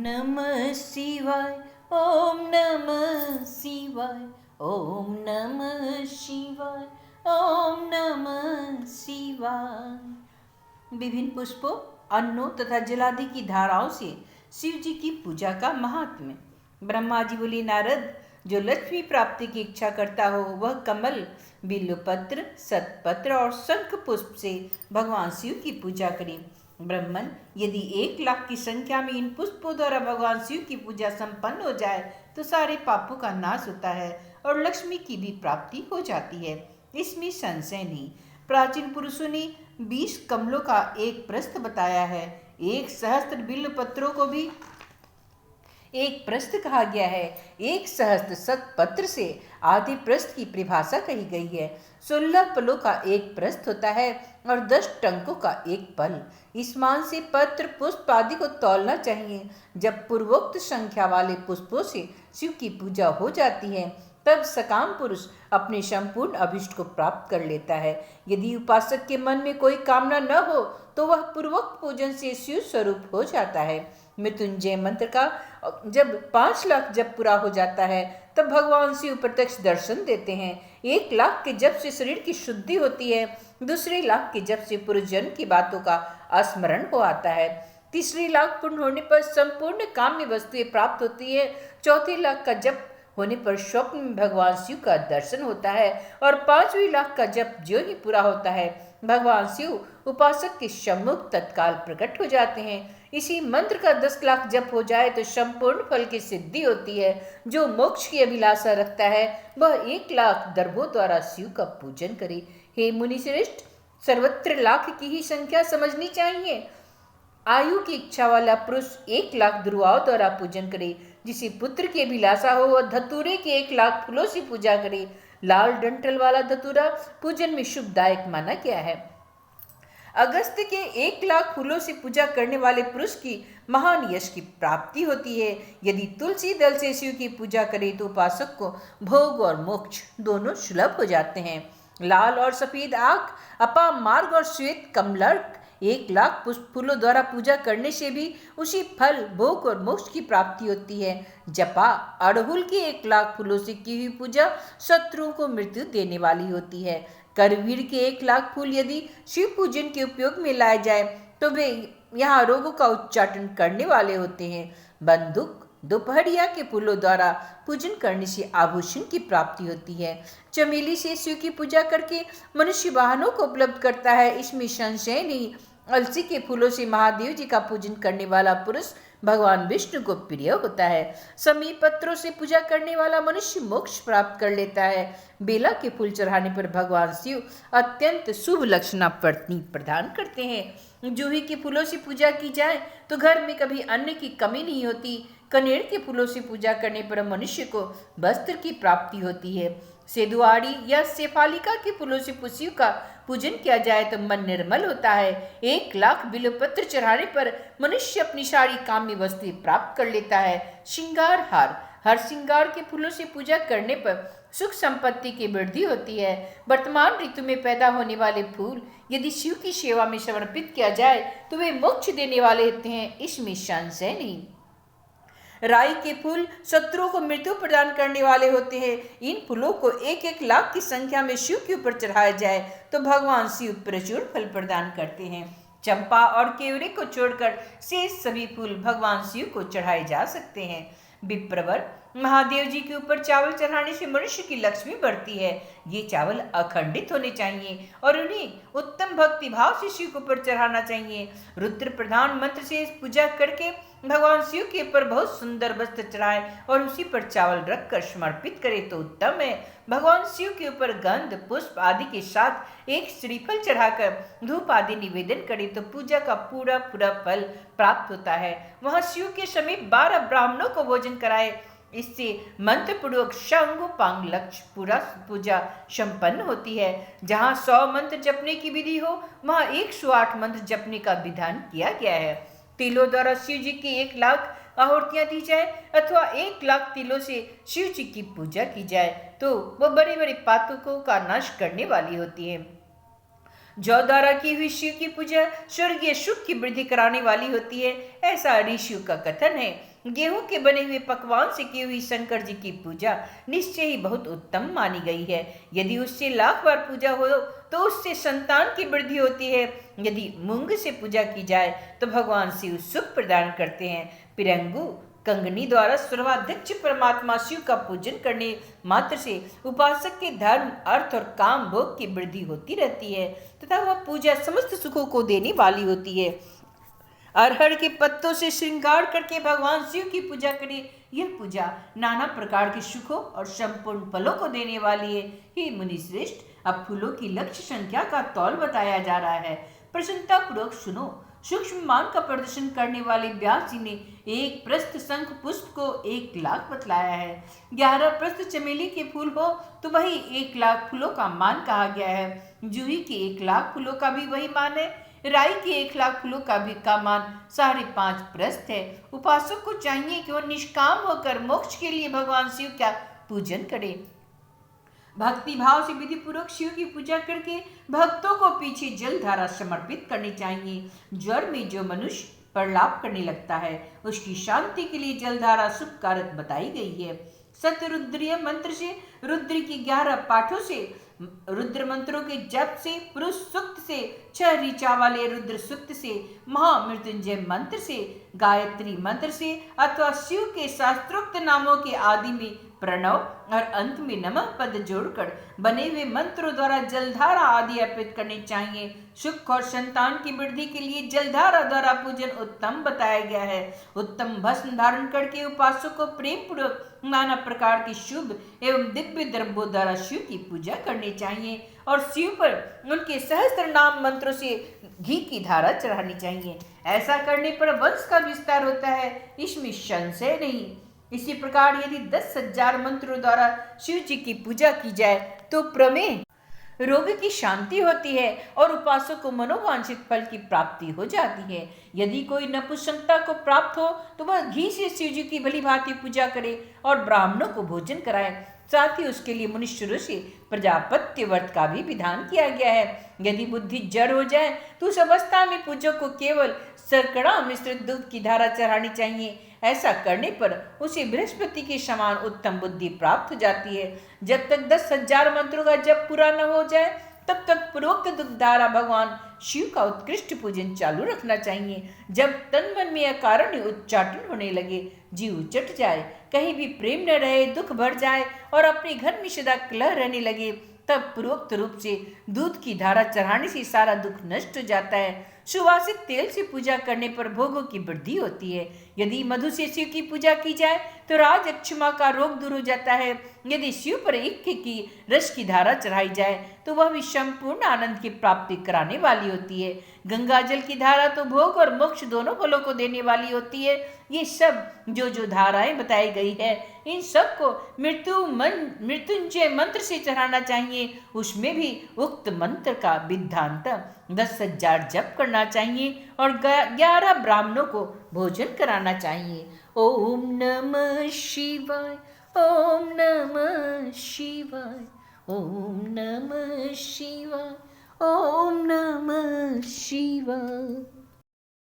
नमः शिवाय, ओम नमः शिवाय, ओम नमः शिवाय, ओम नमः शिवाय। विभिन्न पुष्पों, अन्नों तथा जलादि की धाराओं से शिव जी की पूजा का महात्म्य। ब्रह्मा जी बोले, नारद, जो लक्ष्मी प्राप्ति की इच्छा करता हो वह कमल, बिल्वपत्र, सतपत्र और शंख पुष्प से भगवान शिव की पूजा करे। ब्राह्मण, यदि 1,00,000 की संख्या में इन पुष्पों द्वारा भगवान शिव की पूजा संपन्न हो जाए तो सारे पापों का नाश होता है और लक्ष्मी की भी प्राप्ति हो जाती है, इसमें संशय नहीं। प्राचीन पुरुषों ने 20 कमलों का एक प्रस्थ बताया है। 1,000 बिल्व पत्रों को भी एक प्रस्थ कहा गया है। 1,000 सतपत्र से आधे प्रस्थ की परिभाषा कही गई है। 16 पलों का एक प्रस्थ होता है और 10 टंकों का एक पल। इस मान से पत्र, पुष्प आदि को तौलना चाहिए। जब पूर्वोक्त संख्या वाले पुष्पों से शिव की पूजा हो जाती है तब सकाम पुरुष अपने संपूर्ण अभिष्ट को प्राप्त कर लेता है। यदि उपासक के मन में कोई कामना न हो तो वह पूर्वोक्त पूजन से शिव स्वरूप हो जाता है। मृत्युंजय मंत्र का जब 5,00,000 जप पूरा हो जाता है तब भगवान शिव प्रत्यक्ष दर्शन देते हैं। 1,00,000 के जप से शरीर की शुद्धि होती है। दूसरे लाख के जप से पूर्व जन्म की बातों का स्मरण हो आता है। तीसरी लाख पूर्ण होने पर संपूर्ण काम्य वस्तुएं प्राप्त होती है। चौथे लाख का जप होने पर स्वप्न में भगवान शिव का दर्शन होता है और 5वीं लाख का जप ज्यों ही पूरा होता है भगवान शिव उपासक के सम्मुख तत्काल प्रकट हो जाते हैं। इसी मंत्र का 10,00,000 जप हो जाए तो संपूर्ण फल की सिद्धि होती है। जो मोक्ष की अभिलाषा रखता है वह 1,00,000 दर्भों द्वारा शिव का पूजन करे। हे मुनि श्रेष्ठ, सर्वत्र लाख की ही संख्या समझनी चाहिए। आयु की इच्छा वाला पुरुष 1,00,000 दुर्वाओं द्वारा पूजन करे। जिसे पुत्र की अभिलाषा हो वह धतूरे के 1,00,000 फूलों से पूजा करे। लाल डंठल वाला धतूरा पूजन में शुभदायक माना गया है। अगस्त के 1,00,000 फूलों से पूजा करने वाले पुरुष की महान यश की प्राप्ति होती है। यदि तुलसी दल से शिव की पूजा करे तो उपासक को भोग और मोक्ष दोनों सुलभ हो जाते हैं। लाल और सफेद आंख, अपाम मार्ग और श्वेत कमलर्क 1,00,000 पुष्प फूलों द्वारा पूजा करने से भी उसी फल, भोग और मोक्ष की प्राप्ति होती है। जपा अड़हुल के 1,00,000 फूलों से की हुई पूजा शत्रुओं को मृत्यु देने वाली होती है। करवीर के 1,00,000 फूल यदि शिव पूजन के उपयोग में लाए जाए तो वे यहाँ रोगों का उच्चाटन करने वाले होते हैं। बंदूक, दोपहरिया के फूलों द्वारा पूजन करने से आभूषण की प्राप्ति होती है। चमेली से शिव की पूजा करके मनुष्य वाहनों को उपलब्ध करता है, इसमें संशय नहीं। अलसी के फूलों से महादेव जी का पूजन करने वाला पुरुष भगवान विष्णु को प्रिय होता है। समी पत्रों से पूजा करने वाला मनुष्य मोक्ष प्राप्त कर लेता है। बेला के फूल चढ़ाने पर भगवान शिव अत्यंत शुभ लक्षणा प्रदान करते हैं। जूही के फूलों से पूजा की जाए तो घर में कभी अन्न की कमी नहीं होती। कनेर के फूलों से पूजा करने पर मनुष्य को वस्त्र की प्राप्ति होती है। सेदुआड़ी या शेफालिका के फूलों से शिव का पूजन किया जाए तो मन निर्मल होता है। 1,00,000 बिल्वपत्र चढ़ाने पर मनुष्य अपनी सारी काम्य वस्तुएं प्राप्त कर लेता है। श्रृंगार हार, हर श्रृंगार के फूलों से पूजा करने पर सुख संपत्ति की वृद्धि होती है। वर्तमान ऋतु में पैदा होने वाले फूल यदि शिव की सेवा में समर्पित किया जाए तो वे मोक्ष देने वाले होते हैं, इसमें संशय नहीं। राई के फूल शत्रुओं को मृत्यु प्रदान करने वाले होते हैं। इन फूलों को 1,00,000 की संख्या में शिव के ऊपर चढ़ाया जाए तो भगवान शिव प्रचुर फल प्रदान करते हैं। चंपा और केवड़े को छोड़कर शेष सभी फूल भगवान शिव को चढ़ाए जा सकते हैं। विप्रवर, महादेव जी के ऊपर चावल चढ़ाने से मनुष्य की लक्ष्मी बढ़ती है। ये चावल अखंडित होने चाहिए और उन्हें उत्तम भक्ति भाव से शिव के ऊपर चढ़ाना चाहिए। रुद्र प्रधान मंत्र से पूजा करके भगवान शिव के ऊपर बहुत सुंदर वस्त्र चढ़ाए और उसी पर चावल रखकर समर्पित करे तो उत्तम है। भगवान शिव के ऊपर गंध, पुष्प आदि के साथ एक श्रीफल चढ़ाकर धूप आदि निवेदन करे तो पूजा का पूरा फल प्राप्त होता है। वहां शिव के समीप 12 ब्राह्मणों को भोजन कराए। इससे मंत्र पूर्वक शंभु पांग लक्ष्य पूरा पूजा संपन्न होती है। जहाँ 100 मंत्र जपने की विधि हो वहाँ 108 मंत्र जपने का विधान किया गया है। तिलों द्वारा शिव जी की 1,00,000 आहुतियां दी जाए अथवा 1,00,000 तिलों से शिव जी की पूजा की जाए तो वह बड़े बड़े पातकों का नाश करने वाली होती है। जौ द्वारा की हुई शिव की पूजा स्वर्गीय सुख की वृद्धि कराने वाली होती है, ऐसा ऋषियों का कथन है। गेहूं के बने हुए पकवान से की हुई शंकर जी की पूजा निश्चय ही बहुत उत्तम मानी गई है। यदि उससे लाख बार पूजा हो तो उससे संतान की वृद्धि होती है। यदि मूंग से पूजा की जाए तो भगवान शिव सुख प्रदान करते हैं। पिरंगु कंगनी द्वारा सर्वाध्यक्ष परमात्मा शिव का पूजन करने मात्र से उपासक के धर्म, अर्थ और काम भोग की वृद्धि होती रहती है तथा वह पूजा समस्त सुखों को देने वाली होती है। अरहर के पत्तों से श्रृंगार करके भगवान शिव की पूजा करें। यह पूजा नाना प्रकार के सुखों और संपूर्ण फलों को देने वाली है। हे मुनि श्रेष्ठ, अब फूलों की लक्ष्य संख्या का तौल बताया जा रहा है। प्रसन्नता पूर्वक सुनो। सूक्ष्म मान का प्रदर्शन करने वाले व्यास जी ने एक प्रस्थ शंख पुष्प को 1,00,000 बतलाया है। 11 प्रस्थ चमेली के फूल हो तो वही 1,00,000 फूलों का मान कहा गया है। जूही के 1,00,000 फूलों का भी वही मान है। राई के 1,00,000 फूलों का मान 5.5 प्रस्थ है। उपासक को चाहिए कि वह निष्काम होकर मोक्ष के लिए भगवान शिव का पूजन करे। भक्ति भाव से विधि पूर्वक शिव की पूजा करके भक्तों को पीछे जल धारा समर्पित करनी चाहिए। ज्वर में जो मनुष्य प्रलाप करने लगता है उसकी शांति के लिए जलधारा शुभ कारक बताई गई है। सतरुद्रीय मंत्र से, रुद्र की 11 पाठों से, रुद्र मंत्रों के जप से, पुरुष सूक्त से, 6 ऋचा वाले रुद्र सूक्त से, महामृत्युंजय मंत्र से, गायत्री मंत्र से अथवा शिव के शास्त्रोक्त नामों के आदि में प्रणव और अंत में नमः पद जोड़कर बने हुए मंत्रों द्वारा जलधारा आदि अर्पित करनी चाहिए। सुख और संतान की वृद्धि के लिए जलधारा द्वारा पूजन उत्तम बताया गया है। उत्तम भस्म धारण करके उपासक को प्रेम पूर्वक नाना प्रकार के शुभ एवं दिव्य द्रव्यों द्वारा शिव की पूजा करनी चाहिए और शिव पर उनके सहस्त्र नाम मंत्रों से घी की धारा चढ़ानी चाहिए। ऐसा करने पर वंश का विस्तार होता है, इसमें संशय नहीं। इसी प्रकार यदि 10,000 मंत्रों द्वारा शिव जी की पूजा की जाए तो प्रमेह रोग की शांति होती है और उपासक को मनोवांछित फल की प्राप्ति हो जाती है। यदि कोई नपुंसकता को प्राप्त हो तो वह घी से शिव जी की भली भांति पूजा करे और ब्राह्मणों को भोजन कराए। साथ ही उसके लिए मनुष्य से प्रजापत्य व्रत का भी विधान किया गया है। यदि बुद्धि जड़ हो जाए तो उस अवस्था में पूजक को केवल शर्करा मिश्रित दूध की धारा चढ़ानी चाहिए। ऐसा करने पर उसे बृहस्पति के समान उत्तम बुद्धि प्राप्त हो जाती है। जब तक 10,000 मंत्रों का जप पूरा न हो जाए तब तक पूर्वोक्त दुख धारा भगवान शिव का उत्कृष्ट पूजन चालू रखना चाहिए। जब तन मन में अकारण उच्चाटन होने लगे, जीव उचट जाए, कहीं भी प्रेम न रहे, दुख बढ़ जाए और अपने घर में सदा कलह रहने लगे, तब पूर्वोक्त रूप से दूध की धारा चढ़ाने से सारा दुख नष्ट हो जाता है। सुवासित तेल से पूजा करने पर भोगों की वृद्धि होती है। यदि मधु से शिव की पूजा की जाए तो राज अक्षमा का रोग दूर हो जाता है। यदि शिव पर इक्के की रस की धारा चढ़ाई जाए तो वह भी संपूर्ण आनंद की प्राप्ति कराने वाली होती है। गंगा जल की धारा तो भोग और मोक्ष दोनों फलों को देने वाली होती है। ये सब जो धाराएं बताई गई है इन सब को मृत्युंजय मंत्र से चढ़ाना चाहिए। उसमें भी उक्त मंत्र का विद्धांत 10,000 जप करना चाहिए और 11 ब्राह्मणों को भोजन कराना चाहिए। ओम नमः शिवाय, ओम नमः शिवाय, ओम नमः शिवाय, ओम नमः शिवाय।